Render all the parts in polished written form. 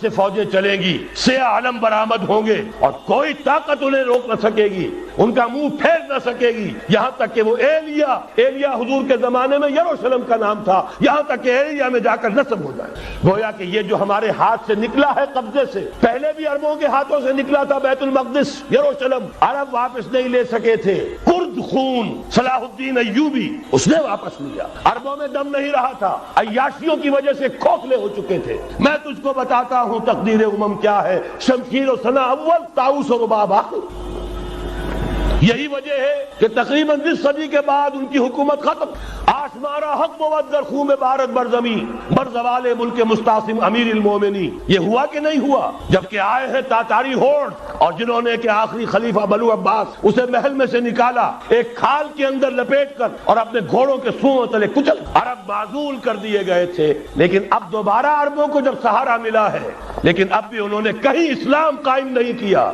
سے فوجیں چلیں گی، سیاہ علم برآمد ہوں گے اور کوئی طاقت انہیں روک نہ سکے گی، ان کا منہ پھیر نہ سکے گی، یہاں تک کہ وہ ایلیا حضور کے زمانے میں یروشلم کا نام تھا، یہاں تک کہ ایلیا میں جا کر نصب ہو جائے۔ گویا کہ یہ جو ہمارے ہاتھ سے نکلا ہے قبضے سے، پہلے بھی عربوں کے ہاتھوں سے نکلا تھا بیت المقدس، یروشلم، عرب واپس نہیں لے سکے تھے۔ کرد خون صلاح الدین ایوبی اس نے واپس لیا، عربوں میں دم نہیں رہا تھا، عیاشیوں کی وجہ سے کھوکھلے ہو چکے تھے۔ میں تجھ کو بتاتا ہوں تقدیر امم کیا ہے، شمشیر و ثنا اول، طاؤس و رباب آخر۔ یہی وجہ ہے کہ تقریباً 20 صدی کے بعد ان کی حکومت ختم۔ آشمارا حق بود در خون بارد بر زمین بر زوال ملک مستعصم امیر المومنین۔ یہ ہوا کہ نہیں ہوا؟ جبکہ آئے ہیں تاتاری ہورڈ اور جنہوں نے کہ آخری خلیفہ بنو عباس اسے محل میں سے نکالا، ایک کھال کے اندر لپیٹ کر اور اپنے گھوڑوں کے سوؤں تلے کچل، عرب معزول کر دیے گئے تھے۔ لیکن اب دوبارہ عربوں کو جب سہارا ملا ہے، لیکن اب بھی انہوں نے کہیں اسلام قائم نہیں کیا۔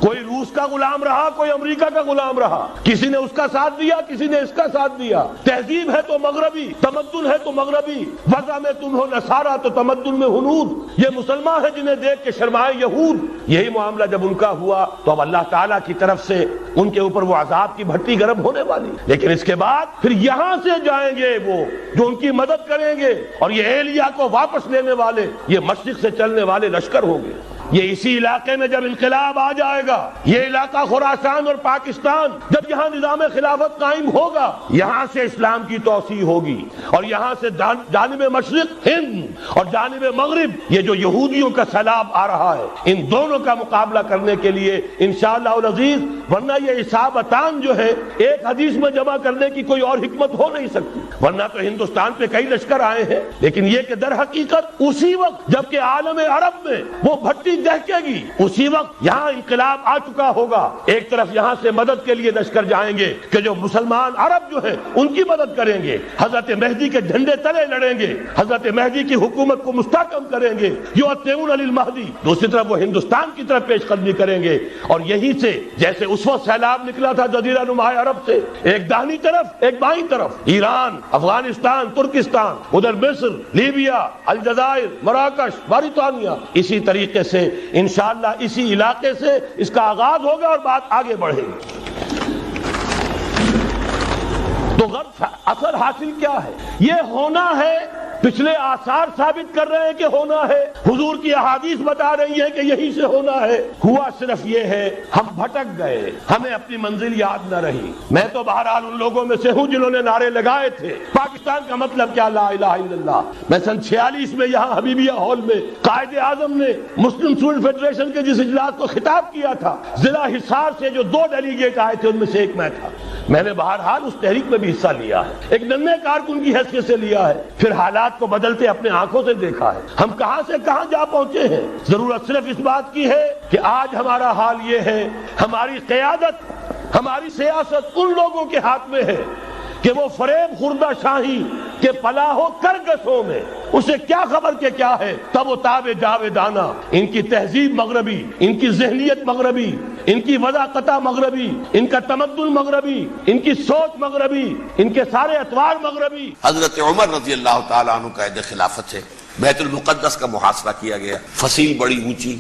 کوئی روس کا غلام رہا، کوئی امریکہ کا غلام رہا، کسی نے اس کا ساتھ دیا، کسی نے اس کا ساتھ دیا۔ تہذیب ہے تو مغربی، تمدن ہے تو مغربی، وضع میں تم ہو نصارہ تو تمدن میں ہنود۔ یہ مسلمان ہیں جنہیں دیکھ کے شرمائے یہود۔ یہی معاملہ جب ان کا ہوا تو اب اللہ تعالیٰ کی طرف سے ان کے اوپر وہ عذاب کی بھٹی گرم ہونے والی، لیکن اس کے بعد پھر یہاں سے جائیں گے وہ جو ان کی مدد کریں گے، اور یہ ایلیا کو واپس لینے والے یہ مشرق سے چلنے والے لشکر ہوں گے۔ یہ اسی علاقے میں جب انقلاب آ جائے گا، یہ علاقہ خراسان اور پاکستان، جب یہاں نظام خلافت قائم ہوگا، یہاں سے اسلام کی توسیع ہوگی، اور یہاں سے جانب مشرق ہند اور جانب مغرب یہ جو یہودیوں کا سیلاب آ رہا ہے، ان دونوں کا مقابلہ کرنے کے لیے انشاءاللہ العزیز، ورنہ یہ اصابتان جو ہے ایک حدیث میں جمع کرنے کی کوئی اور حکمت ہو نہیں سکتی، ورنہ تو ہندوستان پہ کئی لشکر آئے ہیں، لیکن یہ کہ در حقیقت اسی وقت جبکہ عالم عرب میں وہ بھٹی دہکے گی، اسی وقت یہاں انقلاب آ چکا ہوگا۔ ایک طرف یہاں سے مدد کے لیے لشکر جائیں گے کہ جو مسلمان عرب جو ہیں ان کی مدد کریں گے، حضرت مہدی کے جھنڈے تلے لڑیں گے، حضرت مہدی کی حکومت کو مستحکم کریں گے، یؤتون للمہدی۔ دوسری طرف وہ ہندوستان کی طرف پیش قدمی کریں گے، اور یہیں سے جیسے اس وقت سیلاب نکلا تھا جزیرہ نما عرب سے، ایک داہنی طرف ایک بائیں طرف، ایران، افغانستان، ترکستان، ادھر مصر، لیبیا، الجزائر، مراکش، موریطانیہ، اسی طریقے سے انشاءاللہ اسی علاقے سے اس کا آغاز ہوگا اور بات آگے بڑھے گی۔ تو غرض اثر حاصل کیا ہے؟ یہ ہونا ہے، پچھلے آثار ثابت کر رہے ہیں کہ ہونا ہے، حضور کی احادیث بتا رہی ہے کہ یہی سے ہونا ہے۔ ہوا صرف یہ ہے ہم بھٹک گئے، ہمیں اپنی منزل یاد نہ رہی۔ میں تو بہرحال ان لوگوں میں سے ہوں جنہوں نے نعرے لگائے تھے پاکستان کا مطلب کیا، لا الہ الا اللہ۔ میں سن 46 میں یہاں حبیبیہ ہال میں قائد اعظم نے مسلم اسٹوڈنٹ فیڈریشن کے جس اجلاس کو خطاب کیا تھا، ضلع حصار سے جو 2 ڈیلیگیٹ آئے تھے ان میں سے ایک میں تھا۔ میں نے بہرحال اس تحریک میں بھی حصہ لیا ہے، ایک ننھے کارکن کی حیثیت سے لیا ہے، پھر حالات کو بدلتے اپنے آنکھوں سے دیکھا ہے۔ ہم کہاں سے کہاں جا پہنچے ہیں۔ ضرورت صرف اس بات کی ہے کہ آج ہمارا حال یہ ہے، ہماری قیادت، ہماری سیاست ان لوگوں کے ہاتھ میں ہے کہ وہ فریب خوردہ شاہی کے پلاح و کرگسوں میں اسے کیا خبر کہ کیا ہے، تب و تاب جاویدانہ، ان کی تہذیب مغربی، ان کی ذہنیت مغربی، ان کی وضاقتہ مغربی، ان کا تمدن مغربی، ان کی سوچ مغربی، ان کے سارے اطوار مغربی۔ حضرت عمر رضی اللہ تعالیٰ عنہ قائد خلافت ہے، بیت المقدس کا محاصرہ کیا گیا، فصیل بڑی اونچی،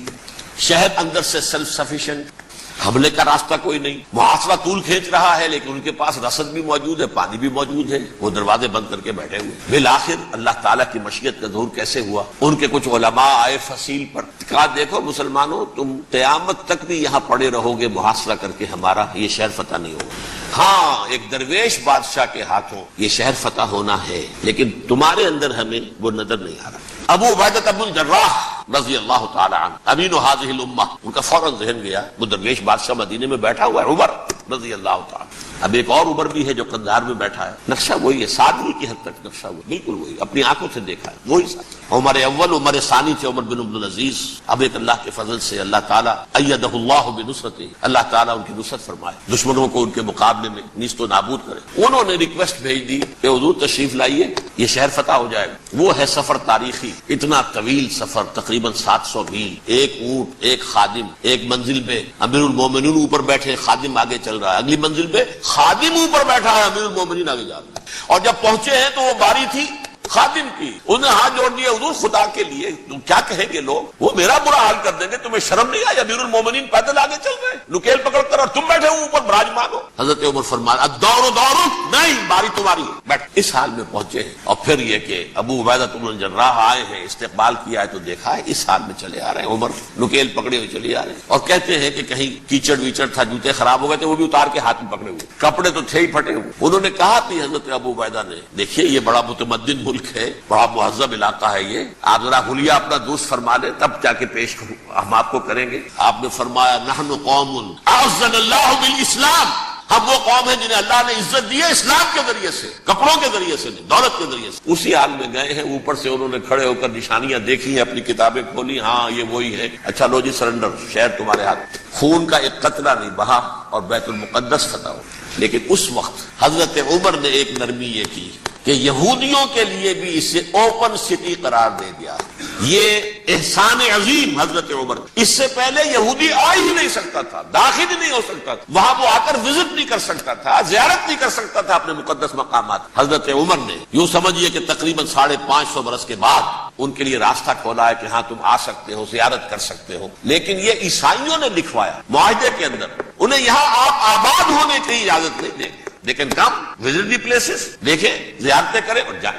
شہر اندر سے سیلف سفیشینٹ، حملے کا راستہ کوئی نہیں، محاصرہ طول کھینچ رہا ہے، لیکن ان کے پاس رسد بھی موجود ہے، پانی بھی موجود ہے، وہ دروازے بند کر کے بیٹھے ہوئے۔ بالآخر اللہ تعالیٰ کی مشیت کا ظہور کیسے ہوا؟ ان کے کچھ علماء آئے فصیل پر، کہا دیکھو مسلمانوں، تم قیامت تک بھی یہاں پڑے رہو گے محاصرہ کر کے، ہمارا یہ شہر فتح نہیں ہوگا۔ ہاں ایک درویش بادشاہ کے ہاتھوں یہ شہر فتح ہونا ہے، لیکن تمہارے اندر ہمیں وہ نظر نہیں آ رہا۔ ابو عبیدہ بن الجراح رضی اللہ تعالی عنہ، امین هذه الامہ، ان کا فوراً ذہن گیا وہ درویش بادشاہ مدینے میں بیٹھا ہوا ہے، عمر رضی اللہ تعالی۔ اب ایک اور عمر بھی ہے جو قندھار میں بیٹھا ہے، نقشہ وہی ہے، سادگی کی حد تک نقشہ وہی، بالکل وہی، اپنی آنکھوں سے دیکھا ہے وہی ساتھ۔ عمر اول، عمر ثانی تھے عمر بن عبدالعزیز۔ اب ایک اللہ کے فضل سے اللہ تعالیٰ ایدہ اللہ بنصرتہ، اللہ تعالیٰ ان کی نصرت فرمائے، دشمنوں کو ان کے مقابلے میں نیست و نابود کرے۔ انہوں نے ریکویسٹ بھیج دی کہ حضور تشریف لائیے، یہ شہر فتح ہو جائے گا۔ وہ ہے سفر تاریخی، اتنا طویل سفر، تقریباً 700 میل، ایک اونٹ، ایک خادم، ایک منزل پہ امیر المومنین اوپر بیٹھے، خادم آگے چل رہا ہے، اگلی منزل پہ خادم اوپر بیٹھا ہے، امیر المومنین آگے جا رہا ہے۔ اور جب پہنچے ہیں تو وہ باری تھی خادم کی، انہیں ہاتھ جوڑ دیا حضور خدا کے لیے تم کیا کہیں گے لوگ، وہ میرا برا حال کر دیں گے، تمہیں شرم نہیں آئی؟ امیر المومنین پیدل آگے چل رہے ہیں نکیل پکڑ کر، اور تم بیٹھے ہو اوپر براجمان ہو۔ حضرت عمر فرمایا الدور دورک، نہیں باری تمہاری ہے، بیٹھ۔ اس حال میں پہنچے ہیں، اور پھر یہ کہ ابو عبیدہ بن الجراح آئے ہیں، استقبال کیا ہے تو دیکھا ہے اس حال میں چلے آ رہے ہیں، عمر نکیل پکڑے ہوئے چلے آ رہے ہیں، اور کہتے ہیں کہ کہیں کیچڑ ویچڑ تھا، جوتے خراب ہو گئے تھے، وہ بھی اتار کے ہاتھ میں پکڑے ہوئے، کپڑے تو تھے ہی پھٹے ہوئے۔ انہوں نے کہا کہ حضرت ابو عبیدہ نے، دیکھیے یہ بڑا متمدن ملک ہے، بڑا مہذب علاقہ ہے، یہ آپ ذرا حلیہ اپنا درست فرما لیں تب جا کے پیش ہم آپ کو کریں گے۔ آپ نے فرمایا نحن قوم اعزنا اللہ بالاسلام، ہم وہ قوم ہیں جنہیں اللہ نے عزت دی ہے اسلام کے ذریعے سے، کپڑوں کے ذریعے سے نہیں، دولت کے ذریعے سے۔ اسی حال میں گئے ہیں، اوپر سے انہوں نے کھڑے ہو کر نشانیاں دیکھی ہیں، اپنی کتابیں کھولی، ہاں یہ وہی ہے، اچھا لو جی سرنڈر، شہر تمہارے ہاتھ، خون کا ایک قطرہ نہیں بہا اور بیت المقدس فتح ہو۔ لیکن اس وقت حضرت عمر نے ایک نرمی یہ کی کہ یہودیوں کے لیے بھی اسے اوپن سٹی قرار دے دیا، یہ احسان عظیم حضرت عمر۔ اس سے پہلے یہودی آ ہی نہیں سکتا تھا، داخل ہی نہیں ہو سکتا تھا، وہاں وہ آ کر وزٹ نہیں کر سکتا تھا، زیارت نہیں کر سکتا تھا اپنے مقدس مقامات۔ حضرت عمر نے یوں سمجھیے کہ تقریباً 550 برس کے بعد ان کے لیے راستہ کھولا ہے کہ ہاں تم آ سکتے ہو، زیارت کر سکتے ہو۔ لیکن یہ عیسائیوں نے لکھوایا معاہدے کے اندر، انہیں یہاں آپ آباد ہونے کی اجازت نہیں دیں گے، لیکن کم وزٹ دی پلیسز، دیکھیں زیارتیں کریں اور جائیں۔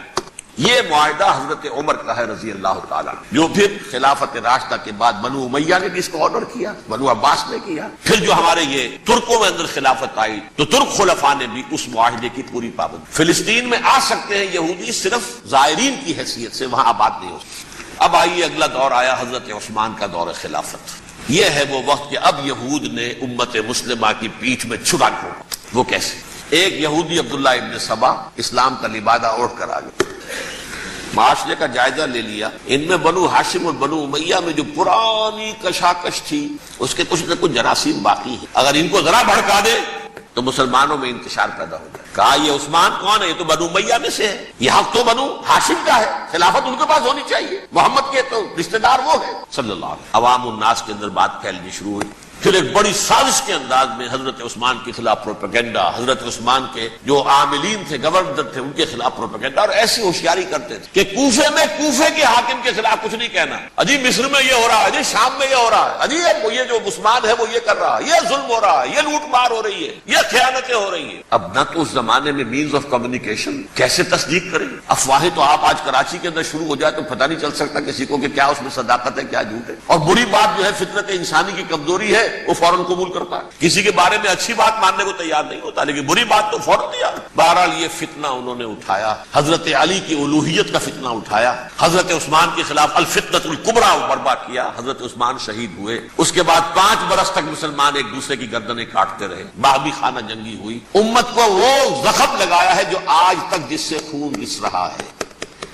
یہ معاہدہ حضرت عمر کا ہے رضی اللہ تعالیٰ، جو پھر خلافت راشدہ کے بعد بنو امیہ نے بھی اس کو آنر کیا، بنو عباس نے کیا، پھر جو ہمارے یہ ترکوں میں اندر خلافت آئی تو ترک خلفاء نے بھی اس معاہدے کی پوری پابندی۔ فلسطین میں آ سکتے ہیں یہودی صرف زائرین کی حیثیت سے، وہاں آباد نہیں ہو سکتے۔ اب آئیے اگلا دور آیا حضرت عثمان کا دور خلافت۔ یہ ہے وہ وقت کہ اب یہود نے امت مسلمہ کی پیٹھ میں چھڑا چھوڑا۔ وہ کیسے؟ ایک یہودی عبداللہ ابن سبا اسلام کا لبادہ اوڑھ کر آ گیا، معاشرے کا جائزہ لے لیا، ان میں بنو ہاشم اور بنو امیہ میں جو پرانی کشاکش تھی اس کے کچھ نہ کچھ جراثیم باقی ہیں، اگر ان کو ذرا بھڑکا دے تو مسلمانوں میں انتشار پیدا ہو جائے۔ کہا یہ عثمان کون ہے؟ یہ تو بنو امیہ میں سے ہے، یہ حق تو بنو ہاشم کا ہے، خلافت ان کے پاس ہونی چاہیے، محمد کے تو رشتہ دار وہ ہے صلی اللہ علیہ وسلم۔ عوام الناس کے اندر بات پھیلنی شروع ہوئی، پھر ایک بڑی سازش کے انداز میں حضرت عثمان کے خلاف پروپیگنڈا، حضرت عثمان کے جو عاملین تھے، گورنر تھے، ان کے خلاف پروپیگنڈا، اور ایسی ہوشیاری کرتے تھے کہ کوفے میں کوفے کے حاکم کے خلاف کچھ نہیں کہنا، اجی مصر میں یہ ہو رہا ہے، اجی شام میں یہ ہو رہا ہے، اجی یہ جو عثمان ہے وہ یہ کر رہا ہے، یہ ظلم ہو رہا ہے، یہ لوٹ مار ہو رہی ہے، یہ خیانتیں ہو رہی ہیں۔ اب نہ تو اس زمانے میں مینز آف کمیونیکیشن، کیسے تصدیق کریں؟ افواہیں تو آپ آج کراچی کے اندر شروع ہو جائے تو پتہ نہیں چل سکتا کسی کو کہ کیا اس میں صداقت ہے کیا جھوٹ ہے، اور بری بات جو ہے فطرت انسانی کی کمزوری ہے وہ فوراً قبول کرتا ہے، کسی کے بارے میں اچھی بات ماننے کو تیار نہیں ہوتا لیکن بری بات تو فوراً تیار۔ بہرحال یہ فتنہ انہوں نے اٹھایا، حضرت علی کی الوہیت کا فتنہ اٹھایا، حضرت عثمان کے خلاف الفتنۃ الکبریٰ برپا کیا، حضرت عثمان شہید ہوئے۔ اس کے بعد 5 برس تک مسلمان ایک دوسرے کی گردنیں کاٹتے رہے، باہمی خانہ جنگی ہوئی، امت کو وہ زخم لگایا ہے جو آج تک جس سے خون رس رہا ہے۔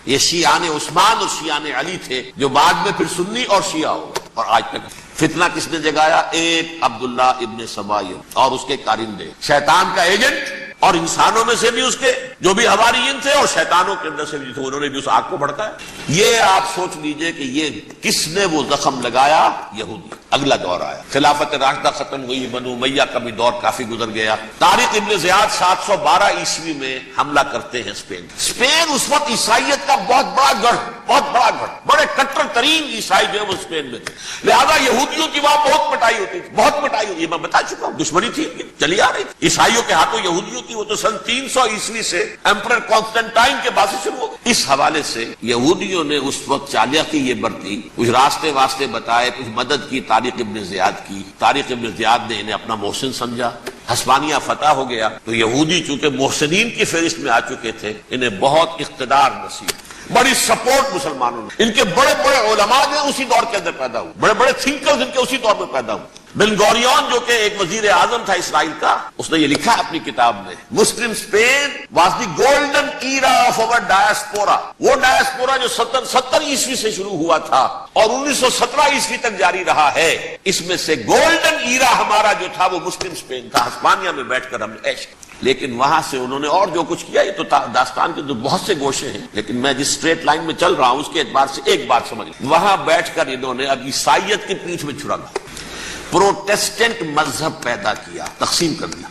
یہ شیعان عثمان اور شیعان علی تھے جو بعد میں پھر سنی اور شیعہ ہو گئے، اور آج تک فتنہ کس نے جگایا؟ ایک عبداللہ ابن سبا اور اس کے کارندے، شیطان کا ایجنٹ، اور انسانوں میں سے بھی اس کے جو بھی حواریین تھے اور شیطانوں کے اندر سے بھی تھے، انہوں نے بھی اس آگ کو بھڑکایا۔ یہ آپ سوچ لیجئے کہ یہ کس نے وہ زخم لگایا؟ یہودی۔ اگلا دور آیا، خلافت راشدہ ختم ہوئی، بنو امیہ کا بھی دور کافی گزر گیا۔ طارق ابن زیاد 712 عیسوی میں حملہ کرتے ہیں اسپین اس وقت عیسائیت کا بہت بڑا گڑھ، بڑے کٹر ترین عیسائی جو ہے وہ اسپین میں تھے، لہذا یہودیوں کی وہاں بہت پٹائی ہوتی تھی، بہت پٹائی ہوتی، یہ میں بتا چکا ہوں، دشمنی تھی چلی آ رہی تھی عیسائیوں کے ہاتھوں یہودیوں کی، وہ تو سن 300 عیسوی سے ایمپرر کانسٹنٹائن کے بعد سے شروع ہو گئی۔ اس حوالے سے یہودیوں نے اس وقت چالیکی یہ برتی، کچھ راستے واسطے بتائے، کچھ مدد کی طارق ابن زیاد کی۔ طارق ابن زیاد نے انہیں اپنا محسن سمجھا، ہسپانیہ فتح ہو گیا تو یہودی چونکہ محسنین کی فہرست میں آ چکے تھے، انہیں بہت اقتدار نصیب، بڑی سپورٹ مسلمانوں نے، ان کے بڑے بڑے علماء جو اسی دور کے اندر پیدا ہوئے، بڑے بڑے تھنکرز ان کے اسی دور میں پیدا ہوئے۔ بن گوریون جو کہ ایک وزیر اعظم تھا اسرائیل کا، اس نے یہ لکھا اپنی کتاب میں، Muslim Spain was the golden era of our diaspora, وہ ڈائسپورا جو 70 عیسوی سے شروع ہوا تھا اور 1917 عیسوی تک جاری رہا ہے، اس میں سے گولڈن ایرا ہمارا جو تھا وہ مسلم اسپین تھا، ہسپانیہ میں بیٹھ کر ہم نے عیش کیا۔ لیکن وہاں سے انہوں نے اور جو کچھ کیا، یہ تو داستان کے بہت سے گوشے ہیں، لیکن میں جس اسٹریٹ لائن میں چل رہا ہوں اس کے اعتبار سے ایک بات سمجھ، وہاں بیٹھ کر انہوں نے اب عیسائیت کی پیٹھ میں چھڑا گیا، پروٹیسٹنٹ مذہب پیدا کیا، تقسیم کر دیا،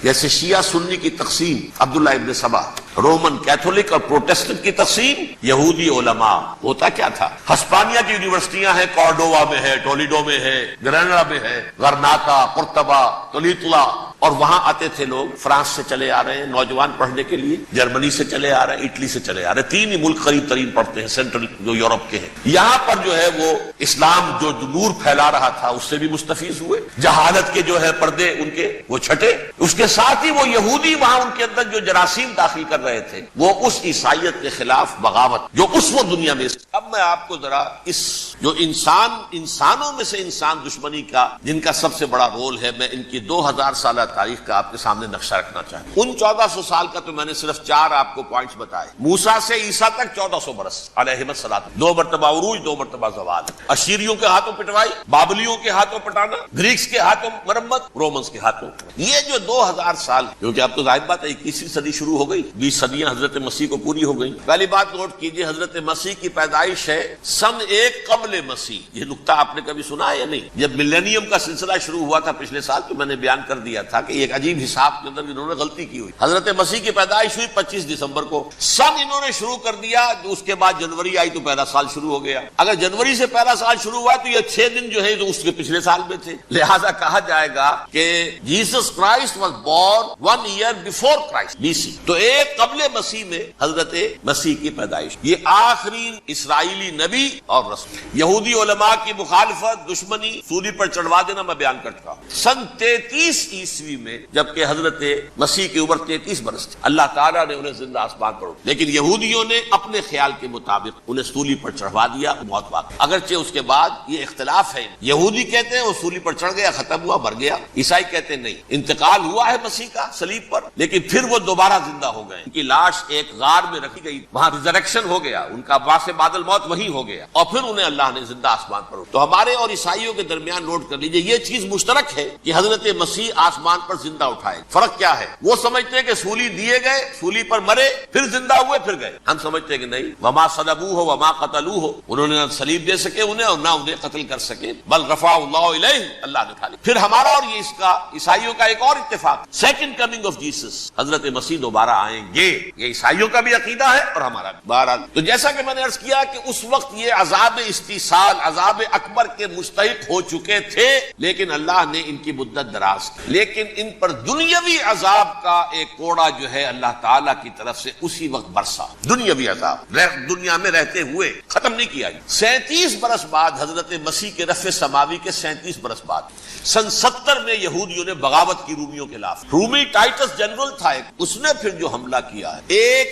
جیسے شیعہ سنی کی تقسیم عبداللہ ابن سبا، رومن کیتھولک اور پروٹیسٹنٹ کی تقسیم، یہودی علماء. ہوتا کیا تھا؟ ہسپانیہ کی یونیورسٹیاں ہیں، کارڈووا میں ہے، ٹولیڈو میں ہے، گریناڈا میں ہے، غرناطہ، قرطبہ، تولیتلا، اور وہاں آتے تھے لوگ. فرانس سے چلے آ رہے ہیں نوجوان پڑھنے کے لیے، جرمنی سے چلے آ رہے ہیں، اٹلی سے چلے آ رہے ہیں. 3 ہی ملک قریب ترین پڑھتے ہیں سینٹرل جو یورپ کے ہیں. یہاں پر جو ہے وہ اسلام جو نور پھیلا رہا تھا اس سے بھی مستفیض ہوئے. جہالت کے جو ہے پردے ان کے وہ چھٹے. اس کے ساتھ ہی وہ یہودی وہاں ان کے اندر جو جراثیم داخل کر رہے تھے وہ اس عیسائیت کے خلاف بغاوت جو اس وقت دنیا میں. اب میں آپ کو ذرا اس جو انسانوں میں سے انسان دشمنی کا جن کا سب سے بڑا رول ہے، میں ان کی 2000 سالہ تاریخ کا آپ کے سامنے نقشہ رکھنا چاہتا ہوں. ان 1400 سال کا تو میں نے صرف 4 آپ کو پوائنٹس بتائے. موسیٰ سے عیسیٰ تک 1400 برس علیہم الصلوۃ. 2 مرتبہ عروج، 2 مرتبہ زوال. اشیریوں کے ہاتھوں پٹوائی، بابلیوں کے ہاتھوں پٹانا، گریکس کے ہاتھوں مرمت، رومنس کے ہاتھوں. یہ جو 2000 سال، کیونکہ اب تو ظاہر بات ہے 21ویں صدی شروع ہو گئی، 20 صدیاں حضرت مسیح کو پوری ہو گئی. پہلی بات نوٹ کیجئے، حضرت مسیح کی پیدائش ہے سن 1 قبل مسیح. یہ نقطہ آپ نے کبھی سنا ہے یا نہیں؟ جب ملینیم کا سلسلہ شروع ہوا تھا پچھلے سال تو میں نے بیان کر دیا تھا کہ ایک عجیب حساب کے اندر انہوں نے غلطی کی ہوئی. حضرت مسیح کی پیدائش ہوئی 25 دسمبر کو. سن انہوں نے شروع کر دیا، اس کے بعد جنوری آئی تو پہلا سال شروع ہو گیا. اگر جنوری سے پہلا سال شروع ہوا تو یہ 6 دن جو ہے تو اس کے پچھلے سال میں تھے. لہذا کہا جائے گا کہ Jesus Christ was born 1 year before Christ BC. تو 1 قبل مسیح میں حضرت مسیح کی پیدائش. یہ آخری اسرائیلی نبی اور رسول. یہودی علماء کی مخالفت، دشمنی، سولی پر چڑھوا دینا میں بیان کر چکا ہوں. سن 33 عیسوی میں جبکہ حضرت مسیح کی عمر 33 برس تھی، اللہ تعالیٰ نے انہیں زندہ آسمان پر اٹھایا. لیکن یہودیوں نے اپنے خیال کے مطابق انہیں سولی پر چڑھوا دیا، موت واقع. اگرچہ اس کے بعد یہ اختلاف ہے، یہودی کہتے ہیں وہ سولی پر چڑھ گیا، ختم ہوا، مر گیا. عیسائی کہتے ہیں نہیں، انتقال ہوا ہے مسیح کا صلیب پر، لیکن پھر وہ دوبارہ زندہ ہو گئے. ان کی لاش ایک غار میں رکھی گئی، وہاں ریزریکشن ہو گیا، ان کا باعث بعد الموت وہی ہو گیا، اور پھر انہیں اللہ نے زندہ آسمان پر اٹھایا. تو ہمارے اور عیسائیوں کے درمیان نوٹ کر لیجئے یہ چیز مشترک ہے کہ حضرت مسیح آسمان پر زندہ اٹھائے. فرق کیا ہے؟ وہ سمجھتے ہیں کہ سولی دیے گئے، سولی پر مرے، پھر زندہ ہوئے، پھر گئے. ہم سمجھتے ہیں کہ نہیں، وما صلبوہ وما قتلوہ، انہوں نے نہ صلیب دے سکے انہیں اور نہ انہیں قتل کر سکے، بل رفع اللہ الیہ، اللہ نے اٹھا لیا. پھر ہمارا اور یہ اس کا عیسائیوں کا ایک اور اتفاق، سیکنڈ کمنگ آف جیسس، حضرت مسیح دوبارہ آئیں گے. یہ عیسائیوں کا بھی عقیدہ ہے اور ہمارا بھی. بہرحال تو جیسا کہ میں نے عرض کیا کہ اس وقت یہ عذاب استیصال، عذاب اکبر کے مستحق ہو چکے تھے، لیکن اللہ نے ان کی مدت دراز کی. لیکن ان پر دنیاوی عذاب کا ایک کوڑا جو ہے اللہ تعالیٰ کی طرف سے اسی وقت برسا. دنیاوی عذاب دنیا میں رہتے ہوئے ختم نہیں کیا. 37 برس بعد حضرت مسیح کے رفع سماوی کے 37 برس بعد سن 70 میں یہودیوں نے بغاوت کی رومیوں کے خلاف. رومی ٹائٹس جنرل تھا ایک، اس نے پھر جو حملہ کیا ہے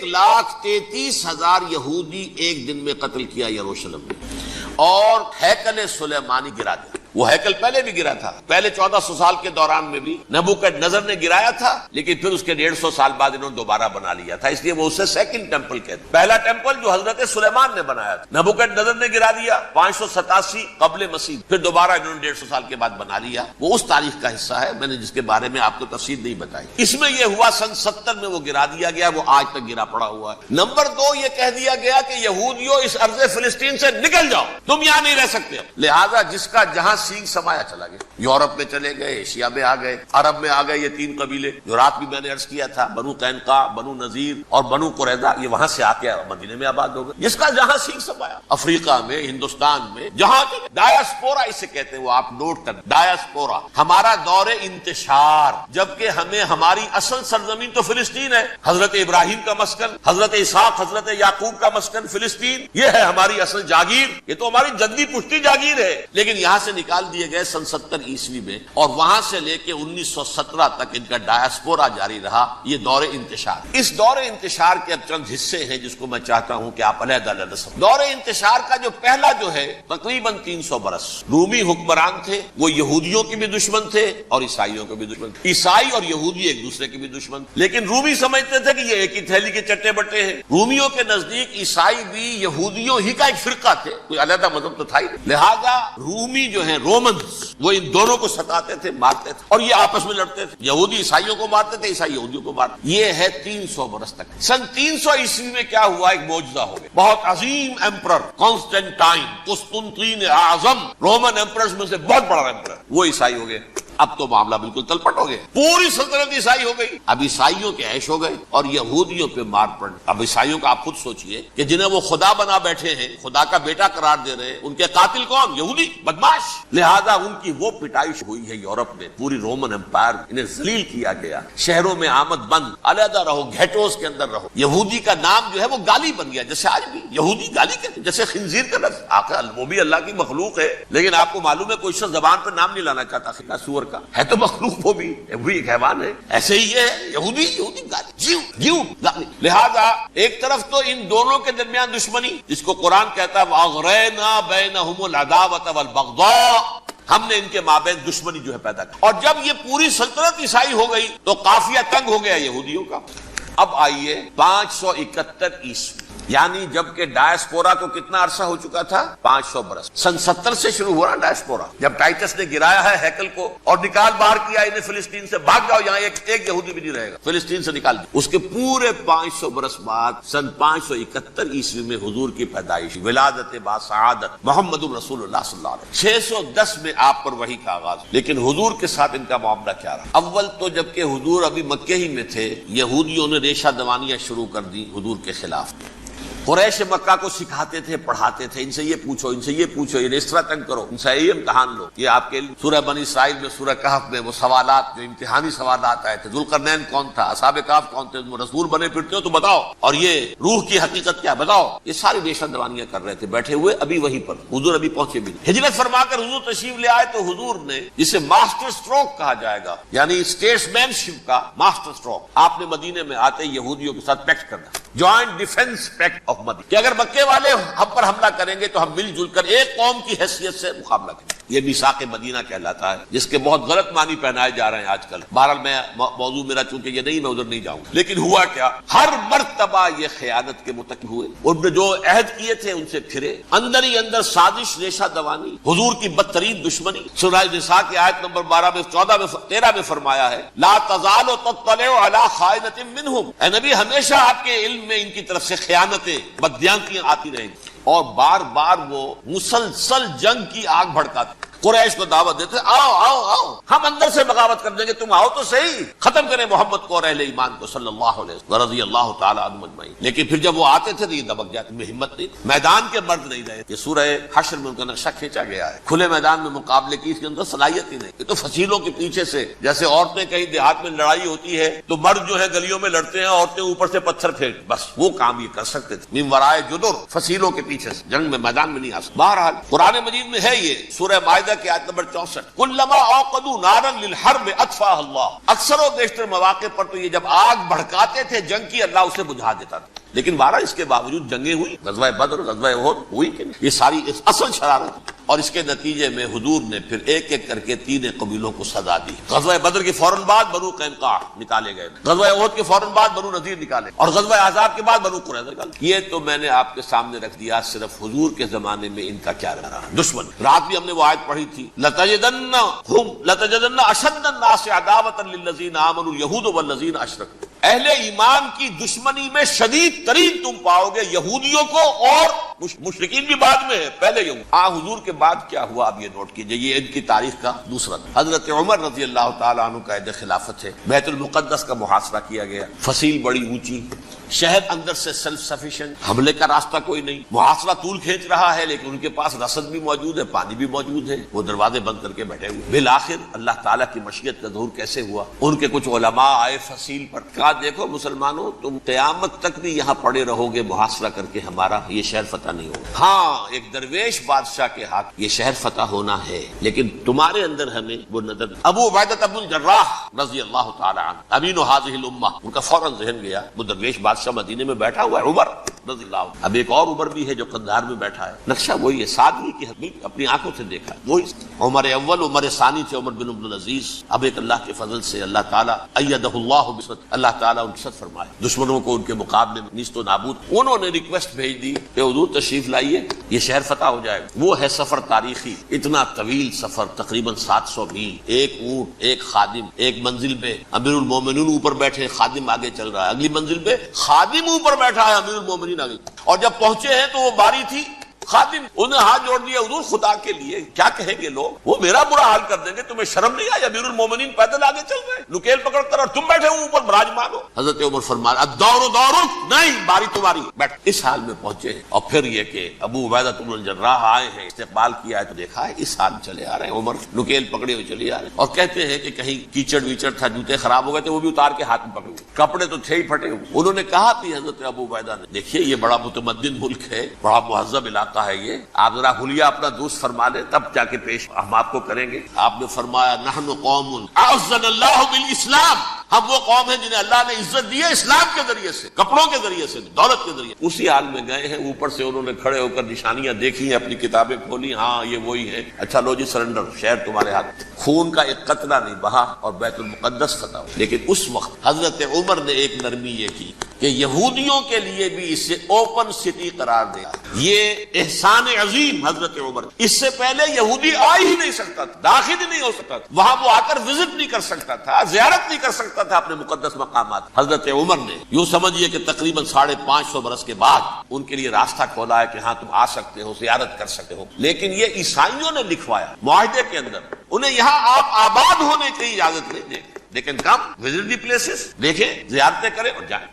1,33,000 یہودی ایک دن میں قتل کیا یروشلم میں، اور ہیکل سلیمانی گرا دیا. وہ ہیکل پہلے بھی گرا تھا، پہلے 1400 سال کے دوران میں بھی نبوکدنضر نے گرایا تھا، لیکن پھر اس کے 150 سال بعد انہوں نے دوبارہ بنا لیا تھا، اس لیے وہ اسے سیکنڈ ٹیمپل کہتے ہیں. پہلا ٹیمپل جو حضرت سلیمان نے بنایا تھا، نبوکدنضر نے گرا دیا 587 قبل مسیح، پھر دوبارہ انہوں نے 150 سال کے بعد بنا لیا. وہ اس تاریخ کا حصہ ہے میں نے جس کے بارے میں آپ کو تفصیل نہیں بتائی. اس میں یہ ہوا سن 70 میں وہ گرا دیا گیا، وہ آج تک گرا پڑا ہوا ہے. نمبر 2 یہ کہہ دیا گیا کہ یہودیوں اس ارض فلسطین سے نکل جاؤ، تم یہاں نہیں رہ سکتے. لہذا جس کا جہاں سینگ سمایا چلا گیا، یورپ میں چلے گئے، ایشیا میں آ گئے، عرب میں آ گئے. یہ 3 قبیلے جو رات بھی میں نے عرض کیا تھا، بنو قینقاع، بنو نذیر اور بنو قریظہ، یہ وہاں سے آ کے مدینے میں آباد ہو گئے. جس کا جہاں سینگ سمایا، افریقہ میں، ہندوستان میں، جہاں ڈایاسپورا اسے کہتے ہیں، وہ آپ نوٹ کر، ڈایاسپورا ہمارا دور انتشار، جبکہ ہمیں ہماری اصل سرزمین تو فلسطین ہے. حضرت ابراہیم کا مسکن، حضرت اسحاق، حضرت یعقوب کا مسکن فلسطین، یہ ہے ہماری اصل جاگیر، یہ تو ہماری جدی پشتی جاگیر ہے. لیکن یہاں سے نکال دیے گئے سن 70 عیسوی میں، اور وہاں سے لے کے 1917 تک ان کا ڈایاسپورا جاری رہا. یہ دور انتشار. اس دور انتشار کے اب چند حصے ہیں جس کو میں چاہتا ہوں کہ آپ علیحدہ علیحدہ سمجھیں. دور انتشار کا جو پہلا جو ہے تقریباً 300 برس رومی حکمران تھے، وہ یہودیوں کے بھی دشمن تھے اور عیسائیوں کے بھی دشمن تھے. عیسائی اور یہودی ایک دوسرے کے بھی دشمن، لیکن رومی سمجھتے تھے کہ یہ ایک ہی تھیلی کے چٹے بٹے ہیں. رومیوں کے نزدیک عیسائی بھی یہودیوں ہی کا ایک فرقہ تھے، کوئی علیحدہ مذہب تو تھا ہی. لہذا رومی جو ہیں رومنز، وہ ان دونوں کو ستاتے تھے، مارتے تھے، اور یہ آپس میں لڑتے تھے. یہودی عیسائیوں کو مارتے تھے، عیسائی یہودیوں کو مارتے. یہ ہے 300 برس تک. سن 300 عیسوی میں کیا ہوا؟ ایک معجزہ ہو گیا. بہت عظیم ایمپرر کانسٹینٹائن، قسطنطین اعظم، رومن ایمپررز میں سے بہت بڑا ایمپرر، وہ عیسائی ہو گئے. اب تو معاملہ بالکل تلپٹ ہو گیا، پوری سلطنت عیسائی ہو گئی. اب عیسائیوں کے عیش ہو گئے اور یہودیوں پہ مار پڑ. اب عیسائیوں کا آپ خود سوچئے کہ جنہیں وہ خدا بنا بیٹھے ہیں، خدا کا بیٹا قرار دے رہے ہیں، ان کے قاتل کون؟ یہودی بدماش. لہذا ان کی وہ پٹائش ہوئی ہے یورپ میں، پوری رومن امپائر انہیں ذلیل کیا گیا. شہروں میں آمد بند، علیحدہ رہو، گھیٹوز کے اندر رہو. یہودی کا نام جو ہے وہ گالی بن گیا، جیسے آج بھی یہودی گالی کہتے ہیں، جیسے خنزیر کا لفظ. آخر وہ بھی اللہ کی مخلوق ہے، لیکن آپ کو معلوم ہے کوئی شخص زبان پر نام نہیں لانا چاہتا. سور کا ہے تو مخلوق، وہ بھی ایک حیوان ہے. ایسے ہی یہ ہے یہودی گالی، جیو گالی. لہذا ایک طرف تو ان دونوں کے درمیان دشمنی، جس کو قرآن کہتا ہے وَأَغْرَيْنَا بَيْنَهُمُ الْعَدَاوَةَ وَالْبَغْضَاءَ، ہم نے ان کے مابین دشمنی جو ہے پیدا کی. اور جب یہ پوری سلطنت عیسائی ہو گئی تو قافیہ تنگ ہو گیا یہودیوں کا. اب آئیے 571 عیسوی، یعنی جبکہ ڈائسپورا کو کتنا عرصہ ہو چکا تھا؟ 500 برس. سن 70 سے شروع ہوا ڈائسپورا، جب ٹائٹس نے گرایا ہے ہیکل کو اور نکال باہر کیا انہیں فلسطین سے، بھاگ جاؤ یہاں ایک یہودی بھی نہیں رہے گا، فلسطین سے نکال دیا. اس کے پورے 500 برس بعد سن 571 عیسوی میں حضور کی پیدائش، ولادت با سعادت محمد الرسول اللہ صلی اللہ علیہ وسلم. 610 میں آپ پر وحی کا آغاز. لیکن حضور کے ساتھ ان کا معاملہ کیا رہا؟ اول تو جبکہ حضور ابھی مکے ہی میں تھے، یہودیوں نے ریشہ دوانیاں شروع کر دی حضور کے خلاف. قریش مکہ کو سکھاتے تھے، پڑھاتے تھے، ان سے یہ پوچھو، ان سے یہ پوچھو، یہ اس طرح تنگ کرو، ان سے یہ امتحان لو. یہ آپ کے سورہ بنی اسرائیل میں، سورہ کہف میں وہ سوالات، جو امتحانی سوالات آئے تھے، ذوالقرنین کون تھا، اصحاب کہف کون تھے، تم رسول بنے پھرتے ہو تو بتاؤ، اور یہ روح کی حقیقت کیا بتاؤ. یہ ساری ریشہ دوانیاں کر رہے تھے بیٹھے ہوئے، ابھی وہیں پر حضور ابھی پہنچے بھی نہیں. ہجرت فرما کر حضور تشریف لے آئے تو حضور نے، جسے ماسٹر اسٹروک کہا جائے گا، یعنی اسٹیٹس مین شپ کا ماسٹر اسٹروک، آپ نے مدینے میں آتے یہودیوں کے ساتھ پیکٹ کرنا، جوائنٹ ڈیفنس پیکٹ آف مدینہ، کہ اگر مکے والے ہم پر حملہ کریں گے تو ہم مل جل کر ایک قوم کی حیثیت سے مقابلہ کریں. یہ میثاق مدینہ کہلاتا ہے، جس کے بہت غلط معنی پہنائے جا رہے ہیں آج کل. بہرحال میں موضوع میرا چونکہ یہ نہیں، میں ادھر نہیں جاؤں. لیکن ہوا کیا؟ ہر مرتبہ یہ خیانت کے مرتکب ہوئے، ان نے جو عہد کیے تھے ان سے پھرے، اندر ہی اندر سازش، ریشہ دوانی، حضور کی بدترین دشمنی. سورہ نساء کی آیت نمبر 12 میں 14 میں 13 میں فرمایا ہے لا تزال تطلع علی خائنۃ منہم. اے نبی، ہمیشہ آپ کے علم میں ان کی طرف سے خیانتیں، بددیانتیاں آتی رہیں گی، اور بار بار وہ مسلسل جنگ کی آگ بھڑکاتے. قریش کو دعوت دیتے، آؤ آؤ آؤ، ہم اندر سے بغاوت کر دیں گے، تم آؤ تو صحیح، ختم کریں محمد کو اور اہل ایمان کو صلی اللہ علیہ وسلم رضی اللہ تعالی عنہم اجمعین. لیکن پھر جب وہ آتے تھے تو یہ دبک جاتے، میں ہمت نہیں، میدان کے مرد نہیں رہے. یہ سورہ حشر میں ان کا نقشہ کھینچا گیا ہے. کھلے میدان میں مقابلے کی اس کے اندر صلاحیت ہی نہیں. یہ تو فصیلوں کے پیچھے سے، جیسے عورتیں کہیں دیہات میں لڑائی ہوتی ہے تو مرد جو ہے گلیوں میں لڑتے ہیں، عورتیں اوپر سے پتھر پھینک، بس وہ کام یہ کر سکتے تھے. من ورائے جدر، فصیلوں کے پیچھے سے، جنگ میں میدان میں نہیں آ سکتے. بہرحال قرآن مجید میں ہے یہ سورہ مائدہ کی آیت نمبر 64، کلما اوقدوا نارا للحرب اطفاها اللہ. اکثر و بیشتر مواقع پر تو یہ جب آگ بھڑکاتے تھے جنگ کی، اللہ اسے بجھا دیتا تھا. لیکن بارہ اس کے باوجود جنگیں ہوئی، غزوہ بدر، غزوہ احد ہوئی کہ نہیں. یہ ساری اصل شرارت، اور اس کے نتیجے میں حضور نے پھر ایک ایک کر کے 3 قبیلوں کو سزا دی. غزوہ بدر کے فوراً بعد بنو قینقاع نکالے گئے، غزوہ احد کے فوراً بعد بنو نذیر نکالے، اور غزوہ احزاب کے بعد بنو قریظہ نکالے. یہ تو میں نے آپ کے سامنے رکھ دیا صرف حضور کے زمانے میں ان کا کیا رہا دشمن. رات بھی ہم نے وہ آیت پڑھی تھی، لَتَجِدَنَّ أَشَدَّ النَّاسِ عَدَاوَةً لِلَّذِينَ آمَنُوا الْيَهُودُ وَالَّذِينَ أَشْرَكُوا. اہل ایمان کی دشمنی میں شدید ترین تم پاؤ گے یہودیوں کو، اور مشرکین بھی بعد میں ہے، پہلے یہود. حضور کے بعد کیا ہوا اب یہ نوٹ کیجئے، یہ ان کی تاریخ کا دوسرا. حضرت عمر رضی اللہ تعالیٰ عنہ کا عہد خلافت ہے، بیت المقدس کا محاصرہ کیا گیا، فصیل بڑی اونچی، شہر اندر سے سیلف سفیشینٹ، حملے کا راستہ کوئی نہیں، محاصرہ طول کھینچ رہا ہے، لیکن ان کے پاس رسد بھی موجود ہے، پانی بھی موجود ہے، وہ دروازے بند کر کے بیٹھے ہوئے. بالآخر اللہ تعالیٰ کی مشیت کا ظہور کیسے ہوا؟ ان کے کچھ علماء آئے فصیل پر، کہا دیکھو مسلمانوں، تم قیامت تک بھی یہاں پڑے رہو گے محاصرہ کر کے، ہمارا یہ شہر فتح نہیں ہوگا. ہاں، ایک درویش بادشاہ کے ہاتھ یہ شہر فتح ہونا ہے، لیکن تمہارے اندر ہمیں وہ نظر. ابو عبیدہ بن الجراح رضی اللہ تعالی عنہ، امین هذه الامہ، ان کا فوراً ذہن گیا، وہ درویش بادشاہ مدینے میں بیٹھا ہوا ہے، عمر رضی اللہ عنہ. اب ایک اور عمر بھی ہے جو قندھار میں بیٹھا ہے، نقشہ وہی ہے، سادگی کی حقیقت اپنی آنکھوں سے دیکھا ہے، وہی عمر اول، عمر ثانی تھے عمر بن عبد العزیز. اب ایک اللہ کے فضل سے اللہ تعالیٰ ایدہ اللہ بصد، اللہ تعالیٰ ان کی صد فرمائے، دشمنوں کو ان کے مقابلے میں نیست و نابود. انہوں نے ریکویسٹ بھیج دی کہ حضور تشریف لائیے، یہ شہر فتح ہو جائے گا. وہ ہے سفر تاریخی، اتنا طویل سفر، تقریباً 700 میل، ایک اونٹ، ایک خادم، ایک منزل پہ امیر المومنین اوپر بیٹھے، خادم آگے چل رہا ہے، اگلی منزل پہ خادم اوپر بیٹھا ہے، امیر المومنین آگے. اور جب پہنچے ہیں تو وہ باری تھی خادم انہیں ہاتھ جوڑ دیا، حضور خدا کے لیے کیا کہیں گے لوگ، وہ میرا برا حال کر دیں گے، تمہیں شرم نہیں آئی؟ امیر المومنین پیدل آگے چل رہے ہیں نکیل پکڑ کر، اور تم بیٹھے ہو اوپر براجمان ہو۔ حضرت عمر فرمایا الدور دور، نہیں باری تمہاری، بیٹھ۔ اس حال میں پہنچے ہیں، اور پھر یہ کہ ابو عبیدہ بن الجراح آئے ہیں، استقبال کیا ہے تو دیکھا ہے اس حال چلے آ رہے ہیں، عمر نکیل پکڑے ہوئے چلے آ رہے ہیں، اور کہتے ہیں کہ کہیں کیچڑ ویچڑ تھا، جوتے خراب ہو گئے تھے، وہ بھی اتار کے ہاتھ میں پکڑے ہوئے، کپڑے تو تھے ہی پھٹے ہوئے۔ انہوں نے کہا کہ حضرت ابو عبیدہ نے، دیکھیے یہ بڑا متمدن ملک ہے، بڑا مہذب علاقہ ہے، یہ آپ ذرا حلیہ اپنا دوست فرما لیں تب جا کے پیش ہم آپ کو کریں گے۔ آپ نے فرمایا نحن قوم اعزنا اللہ بالاسلام، ہم وہ قوم ہیں جنہیں اللہ نے عزت دی ہے اسلام کے ذریعے سے، کپڑوں کے ذریعے سے، دولت کے ذریعے۔ اسی حال میں گئے ہیں، اوپر سے انہوں نے کھڑے ہو کر نشانیاں دیکھی ہیں، اپنی کتابیں کھولی، ہاں یہ وہی ہے، اچھا لو جی سرنڈر، شہر تمہارے ہاتھ۔ خون کا ایک قطرہ نہیں بہا اور بیت المقدس فتح ہو۔ لیکن اس وقت حضرت عمر نے ایک نرمی یہ کی کہ یہودیوں کے لیے بھی اسے اوپن سٹی قرار دیا، یہ احسان عظیم حضرت عمر۔ اس سے پہلے یہودی آ ہی نہیں سکتا تھا، داخل ہی نہیں ہو سکتا تھا، وہاں وہ آ کر وزٹ نہیں کر سکتا تھا، زیارت نہیں کر سکتا تھا اپنے مقدس مقامات۔ حضرت عمر نے یوں سمجھیے کہ تقریباً 550 برس کے بعد ان کے لیے راستہ کھولا ہے کہ ہاں تم آ سکتے ہو، زیارت کر سکتے ہو۔ لیکن یہ عیسائیوں نے لکھوایا معاہدے کے اندر، انہیں یہاں آپ آباد ہونے کی اجازت نہیں دیں، لیکن کم وزٹ دی پلیسز، دیکھیں زیارتیں کریں اور جائیں۔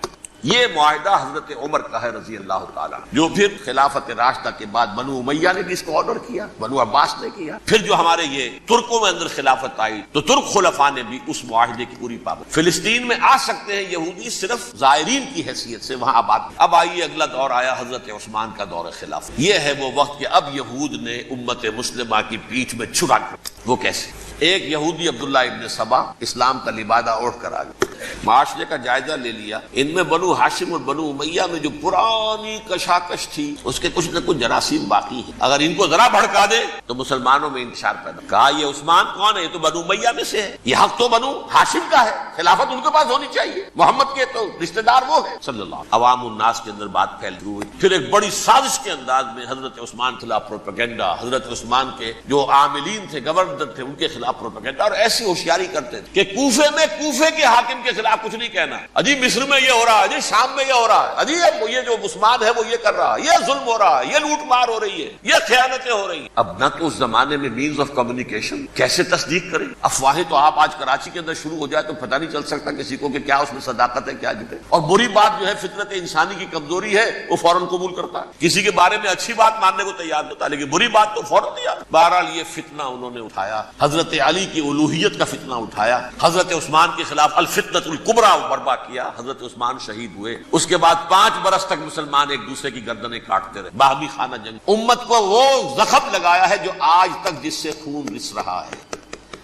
یہ معاہدہ حضرت عمر کا ہے رضی اللہ تعالیٰ، جو پھر خلافت راشدہ کے بعد بنو امیہ نے بھی اس کو آرڈر کیا، بنو عباس نے کیا، پھر جو ہمارے یہ ترکوں میں اندر خلافت آئی تو ترک خلفاء نے بھی اس معاہدے کی پوری پابندی۔ فلسطین میں آ سکتے ہیں یہودی صرف زائرین کی حیثیت سے وہاں آباد۔ اب آئیے اگلا دور آیا حضرت عثمان کا دور خلافت۔ یہ ہے وہ وقت کہ اب یہود نے امت مسلمہ کی پیٹھ میں چھرا کر، وہ کیسے؟ ایک یہودی عبداللہ ابن سبا اسلام کا لبادہ اوڑھ کر آ گیا، معاشرے کا جائزہ لے لیا، ان میں بنو ہاشم اور بنو امیہ میں جو پرانی کشاکش تھی اس کے کچھ نہ کچھ جراثیم باقی ہیں، اگر ان کو ذرا بھڑکا دے تو مسلمانوں میں انتشار پیدا۔ کہا یہ عثمان کون ہے؟ یہ تو بنو امیہ میں سے ہے، یہ حق تو بنو ہاشم کا ہے، خلافت ان کے پاس ہونی چاہیے، محمد کے تو رشتہ دار وہ ہے صلی اللہ علیہ وسلم۔ عوام الناس کے اندر بات پھیل ہوئی، پھر ایک بڑی سازش کے انداز میں حضرت عثمان کے خلاف پروپیگنڈا، حضرت عثمان کے جو عاملین تھے، گورنر تھے، ان کے خلاف پروپیگنڈا، اور ایسی ہوشیاری کرتے تھے کہ کوفے میں کوفے کے حاکم کے خلاف کچھ نہیں کہنا ہے، اجی مصر میں یہ ہو رہا ہے، اجی شام میں یہ ہو رہا ہے، اجی یہ جو عثمان ہے وہ یہ کر رہا ہے، یہ ظلم ہو رہا ہے، یہ لوٹ مار ہو رہی ہے، یہ خیانتیں ہو رہی ہیں۔ اب نہ تو اس زمانے میں مینز آف کمیونیکیشن، کیسے تصدیق کریں؟ افواہیں تو آپ آج کراچی کے اندر شروع ہو جائے تو پتہ نہیں چل سکتا کسی کو کہ کیا اس میں صداقت ہے کیا جھوٹ ہے، اور بری بات جو ہے فطرت انسانی کی کمزوری ہے وہ فوراً قبول کرتا ہے، کسی کے بارے میں اچھی بات ماننے کو تیار ہوتا ہے لیکن بری بات تو فوراً تیار۔ بہرحال یہ فتنہ انہوں نے اٹھایا، حضرت علی کی الوہیت کا فتنہ اٹھایا، حضرت عثمان کے خلاف الفتنۃ الکبریٰ برپا کیا، حضرت عثمان شہید ہوئے۔ اس کے بعد 5 برس تک مسلمان ایک دوسرے کی گردنیں کاٹتے رہے، باہمی خانہ جنگ۔ امت کو وہ زخم لگایا ہے جو آج تک جس سے خون رس رہا ہے۔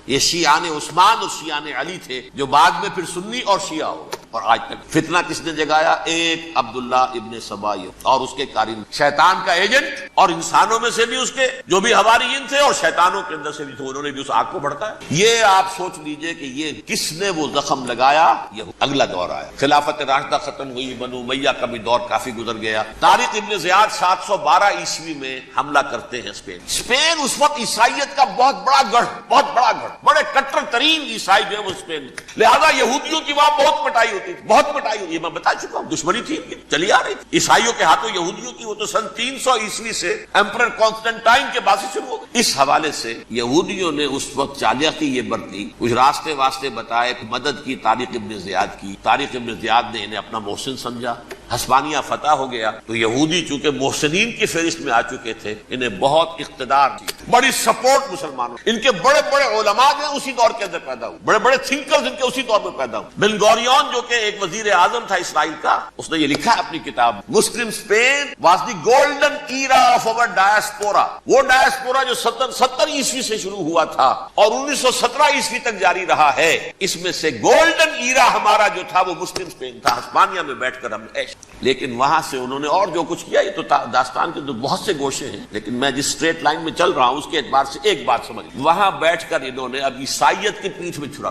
یہ شیعان عثمان اور شیعان علی تھے جو بعد میں پھر سنی اور شیعہ ہو گئے، اور آج تک فتنہ کس نے جگایا؟ ایک عبداللہ ابن سبا اور اس کے قارئین، شیطان کا ایجنٹ، اور انسانوں میں سے بھی اس کے جو بھی حواریین تھے اور شیطانوں کے اندر سے بھی تھے، انہوں نے بھی اس آگ کو بھڑکایا۔ یہ آپ سوچ لیجئے کہ یہ کس نے وہ زخم لگایا۔ یہ اگلا دور آیا، خلافت راشدہ ختم ہوئی، بنو امیہ کا بھی دور کافی گزر گیا۔ طارق ابن زیاد 712 عیسوی میں حملہ کرتے ہیں اسپین اس وقت عیسائیت کا بہت بڑا گڑھ، بڑے کٹر ترین عیسائی جو ہے وہ اسپین، لہذا یہودیوں کی وہاں بہت پٹائی ہوتی تھی، بہت پٹائی ہوئی، یہ میں بتا چکا ہوں، دشمنی تھی چلی آ رہی تھی عیسائیوں کے ہاتھوں یہودیوں کی، وہ تو سن 300 عیسوی سے ایمپرر کانسٹنٹائن کے بعد سے شروع ہو گئی۔ اس حوالے سے یہودیوں نے اس وقت چالاکی یہ برتی، کچھ راستے واسطے بتائے، مدد کی طارق ابن زیاد کی۔ طارق ابن زیاد نے انہیں اپنا محسن سمجھا، ہسپانیہ فتح ہو گیا تو یہودی چونکہ محسنین کی فہرست میں آ چکے تھے، انہیں بہت اقتدار دی، بڑی سپورٹ مسلمانوں، ان کے بڑے بڑے علماء جو اسی دور کے اندر پیدا ہوئے، بڑے بڑے تھنکرز ان کے اسی دور میں پیدا ہوئے۔ بن گوریون جو کہ ایک وزیر اعظم تھا اسرائیل کا، اس نے یہ لکھا اپنی کتاب Muslim Spain was the golden era of our diaspora, وہ ڈائسپورا جو 70 عیسوی سے شروع ہوا تھا اور 1917 عیسوی تک جاری رہا ہے، اس میں سے گولڈن ایرا ہمارا جو تھا وہ مسلم اسپین تھا، ہسپانیہ میں بیٹھ کر ہم نے۔ لیکن وہاں سے انہوں نے اور جو کچھ کیا، یہ تو داستان کے بہت سے گوشے ہیں، لیکن میں جس اسٹریٹ لائن میں چل رہا ہوں اس کے اعتبار سے ایک بات سمجھ، وہاں بیٹھ کر انہوں نے اب عیسائیت کی پیٹھ میں چھڑا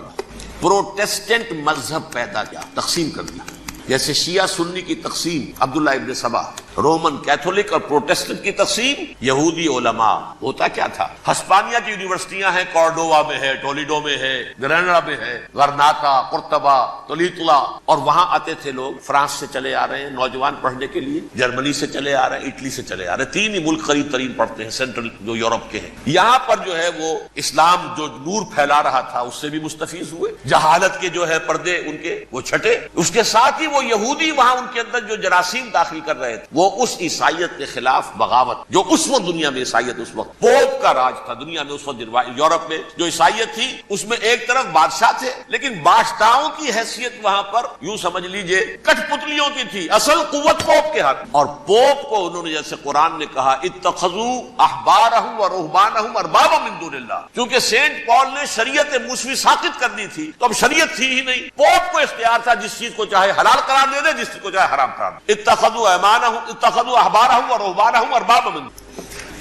پروٹیسٹنٹ مذہب پیدا کیا، تقسیم کر دیا، جیسے شیعہ سنی کی تقسیم عبداللہ ابن سبا رومن کیتھولک اور پروٹیسٹنٹ کی تقسیم، یہودی علماء. ہوتا کیا تھا؟ ہسپانیہ کی یونیورسٹیاں ہیں، کارڈووا میں ہے، ٹولیڈو میں ہے، گریناڈا میں ہے، غرناطہ، قرطبہ، تولیتلا، اور وہاں آتے تھے لوگ. فرانس سے چلے آ رہے ہیں نوجوان پڑھنے کے لیے، جرمنی سے چلے آ رہے ہیں، اٹلی سے چلے آ رہے ہیں. 3 ہی ملک قریب ترین پڑھتے ہیں سینٹرل جو یورپ کے ہیں. یہاں پر جو ہے وہ اسلام جو نور پھیلا رہا تھا اس سے بھی مستفیض ہوئے. جہالت کے جو ہے پردے ان کے وہ چھٹے. اس کے ساتھ ہی وہ یہودی وہاں ان کے اندر جو جراثیم داخل کر رہے تھے وہ اس عیسائیت کے خلاف بغاوت، جو اس وقت دنیا میں عیسائیت اس وقت پوپ کا راج تھا دنیا میں. اس وقت یورپ میں جو عیسائیت تھی اس میں ایک طرف بادشاہ تھے، لیکن بادشاہوں کی حیثیت وہاں پر یوں سمجھ لیجئے کٹ پتلیوں کی تھی، اصل قوت پوپ کے ہاتھ. اور پوپ کو انہوں نے جیسے قرآن نے کہا اتخذوا احبارهم ورهبانهم اربابا من دون اللہ، کیونکہ سینٹ پال نے شریعت موسوی ساقط کر دی تھی تو اب شریعت تھی ہی نہیں. پوپ کو اختیار تھا جس چیز کو چاہے حلال قرار دے دے، جس چیز کو چاہے حرام قرار دے. اتخذوا احبارهم ورهبانهم اربابا من دون.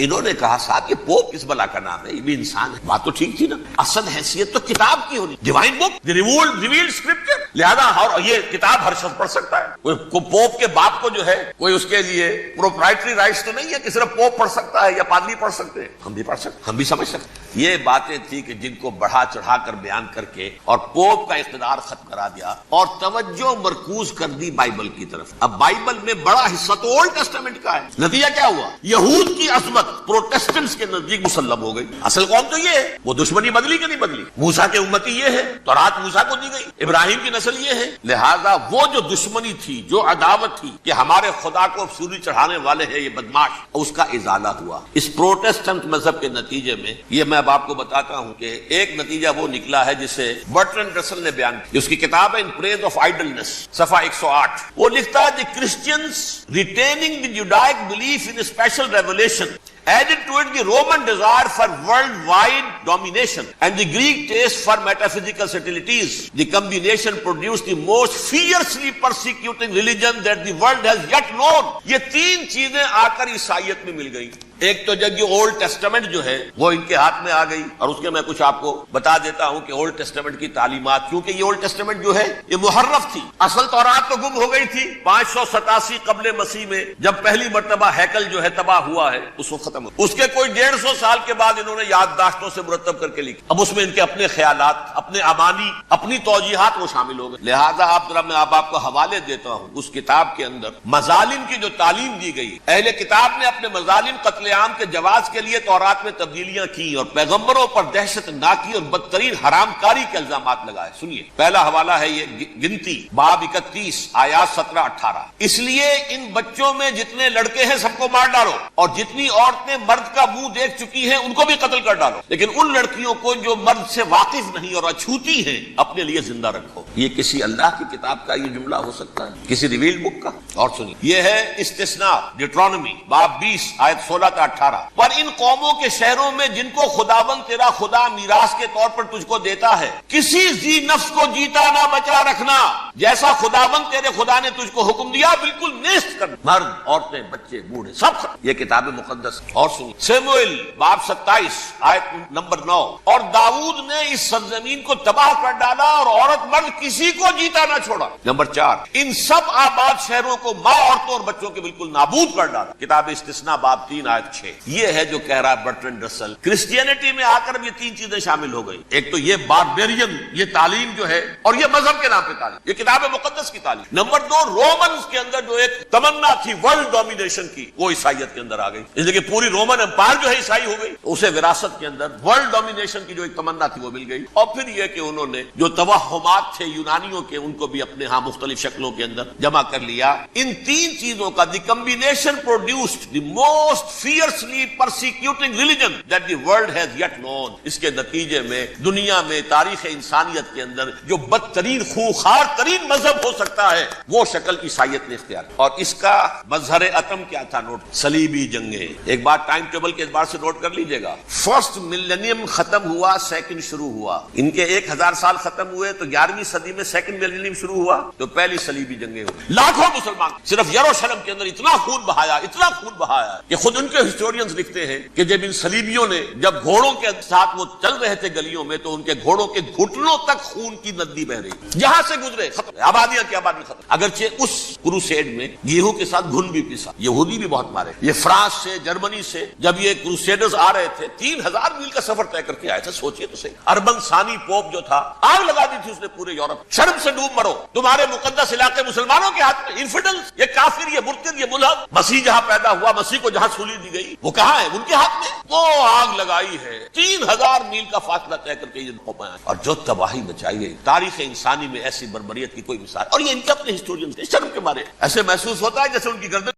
انہوں نے کہا صاحب یہ پوپ کس بلا کا نام ہے، یہ بھی انسان ہے. بات تو ٹھیک تھی نا، اصل حیثیت تو کتاب کی ہونی، ڈیوائن بک، دی ریویلڈ اسکرپچر. لہذا یہ کتاب ہر شخص پڑھ سکتا ہے. کوئی پوپ کے باپ کو جو ہے کوئی اس کے لیے پروپرائٹری رائٹس تو نہیں ہے کہ صرف پوپ پڑھ سکتا ہے یا پادری پڑھ سکتے ہیں. ہم بھی پڑھ سکتے، ہم بھی سمجھ سکتے. یہ باتیں تھی کہ جن کو بڑھا چڑھا کر بیان کر کے اور پوپ کا اقتدار ختم کرا دیا اور توجہ مرکوز کر دی بائبل کی طرف. اب بائبل میں بڑا حصہ تو اولڈ ٹیسٹامنٹ کا ہے. نتیجہ کیا ہوا؟ یہود کی عظمت پروٹیسٹنٹس کے نزدیک مسلم ہو گئی. اصل قوم تو یہ ہے، وہ دشمنی بدلی کہ نہیں بدلی. موسیٰ کے امتی یہ ہے، تورات موسیٰ کو دی گئی، ابراہیم کی نسل یہ ہے. لہذا وہ جو دشمنی تھی، جو عداوت تھی کہ ہمارے خدا کو سوری چڑھانے والے ہیں یہ بدماش، اس کا ازالہ ہوا. اس پروٹیسٹنٹ مذہب کے نتیجے میں یہ میں اب آپ کو بتاتا ہوں کہ ایک نتیجہ وہ نکلا ہے جسے برٹرنڈ رسل نے بیان کیا. اس کی کتاب ہے ان پریز آف آئیڈلنس، صفحہ 108. وہ لکھتا ہے the Christians retaining the Judaic belief in a special revelation added to it the Roman desire for worldwide domination and the Greek taste for metaphysical subtleties. The combination produced the most fiercely persecuting religion that the world has yet known. یہ 3 چیزیں آ کر عیسائیت میں مل گئی. ایک تو جب یہ اولڈ ٹیسٹامنٹ جو ہے وہ ان کے ہاتھ میں آ گئی، اور اس کے میں کچھ آپ کو بتا دیتا ہوں کہ اولڈ ٹیسٹامنٹ کی تعلیمات، کیونکہ یہ اولڈ ٹیسٹامنٹ جو ہے یہ محرف تھی. اصل تورات تو گم ہو گئی تھی 587 قبل مسیح میں، جب پہلی مرتبہ ہیکل جو ہے تباہ ہوا ہے اس وقت ختم ہوا. اس کے کوئی 150 سال کے بعد انہوں نے یادداشتوں سے مرتب کر کے لکھی. اب اس میں ان کے اپنے خیالات، اپنے امانی، اپنی توجیحات وہ شامل ہو گئے. لہذا میں آپ کو حوالے دیتا ہوں اس کتاب کے اندر مظالم کی جو تعلیم دی گئی. اہل کتاب نے اپنے مظالم قتل عام کے جواز کے لیے تورات میں تبدیلیاں کی اور پیغمبروں پر دہشت ناکی اور بدترین حرام کاری کے الزامات لگائے. سنیے، پہلا حوالہ ہے یہ گنتی باب 31 آیات 17-18. اس لیے ان بچوں میں جتنے لڑکے ہیں سب کو مار ڈالو، اور جتنی عورتیں مرد کا منہ دیکھ چکی ہیں ان کو بھی قتل کر ڈالو، لیکن ان لڑکیوں کو جو مرد سے واقف نہیں اور اچھوتی ہیں اپنے لیے زندہ رکھو. یہ کسی اللہ کی کتاب کا یہ جملہ ہو سکتا ہے؟ کسی ریویل بک کا؟ اور سنیے، یہ ہے استثناء ڈیوٹرانومی باب 20 آیت 16-18. پر ان قوموں کے شہروں میں جن کو خداوند تیرا خدا میراث کے طور پر تجھ کو دیتا ہے، کسی ذی نفس کو جیتا نہ بچا رکھنا، جیسا خداوند تیرے خدا نے تجھ کو حکم دیا بالکل نیست کر. مرد، عورتیں، بچے، بوڑھے سب ختم. یہ کتاب مقدس. اور سنیے، سیموئیل باب 27 آیت نمبر 9. اور داؤد نے اس سرزمین کو تباہ کر ڈالا اور عورت مرد کسی کو جیتا نہ چھوڑا. نمبر 4، ان سب آباد شہروں کو ماں، عورتوں اور بچوں کے بالکل نابود کر ڈالا. کتاب استثناء باب 3 آیت 6. یہ ہے جو کہہ رہا ہے برٹرنڈ رسل. کرسچینٹی میں آ کر اب یہ 3 چیزیں شامل ہو گئی. ایک تو یہ باربیرین، یہ تعلیم جو ہے، اور یہ مذہب کے نام پہ تعلیم، یہ کتاب مقدس کی تعلیم. نمبر 2، رومنز کے اندر جو ایک تمنا تھی ورلڈ ڈومینیشن کی، وہ عیسائیت کے اندر آ گئی. اس لیے کہ پوری رومن امپائر جو ہے عیسائی ہو گئی، اسے وراثت کے اندر ورلڈ ڈومینیشن کی جو ایک تمنا تھی وہ مل گئی. اور پھر یہ کہ انہوں نے جو توہمات تھے یونانیوں کے، ان کو بھی اپنے ہاں مختلف شکلوں کے اندر جمع کر لیا. ان 3 چیزوں کا the combination produced the most fiercely persecuting religion that the world has yet known. اس کے نتیجے میں دنیا میں تاریخ انسانیت کے اندر جو بدترین خوخار ترین مذہب ہو سکتا ہے وہ شکل عیسائیت نے اختیار کی. اور اس کا مظہر اتم کیا تھا؟ نوٹ، صلیبی جنگیں. ایک بات ٹائم ٹیبل کے اعتبار سے نوٹ کر لیجئے گا. فرسٹ ملینیم ختم ہوا، سیکنڈ شروع ہوا. ان کے 1000 سال ختم ہوئے تو 11ویں صدی میں سیکنڈ ملینیم شروع ہوا تو پہلی صلیبی جنگیں ہوئی. لاکھوں مسلمان صرف یروشلم کے اندر اتنا خون بہایا، اتنا خون بہایا کہ خود ان کے ہسٹورینز لکھتے ہیں کہ جب ان صلیبیوں نے جب گھوڑوں کے ساتھ وہ چل رہے تھے گلیوں میں تو ان کے گھوڑوں کے گھٹنوں تک خون کی ندی بہ رہی، جہاں سے گزرے ختم، آبادیاں کی آبادی ختم۔ اگرچہ اس کروسیڈ میں گیہوں کے ساتھ گھن بھی پیسا، یہودی بھی بہت مارے۔ یہ فرانس سے، جرمنی سے جب یہ کروسیڈرز آ رہے تھے 3000 میل کا سفر طے کر کے آئے تھے، سوچئے تو صحیح۔ اربن ثانی پوپ جو تھا آگ لگا دی تھی اس نے پورے یورپ، شرم سے ڈوب مرو، تمہارے مقدس علاقے مسلمانوں کے ہاتھ میں، انفیڈلز، یہ کافر، یہ مرتد، یہ ملحد۔ مسیح جہاں پیدا ہوا، مسیح کو جہاں سولی دی گئی، وہ کہاں ہے؟ ان کے ہاتھ میں۔ وہ آگ لگائی ہے، 3000 میل کا فاصلہ طے کر کے یہ قوم آئے، اور جو تباہی مچائی ہے تاریخ انسانی میں ایسی بربریت کی کوئی مثال۔ اور یہ ان کے اپنے ہسٹورین تھے، شرم کے مارے ایسے محسوس ہوتا ہے جیسے ان کی گردن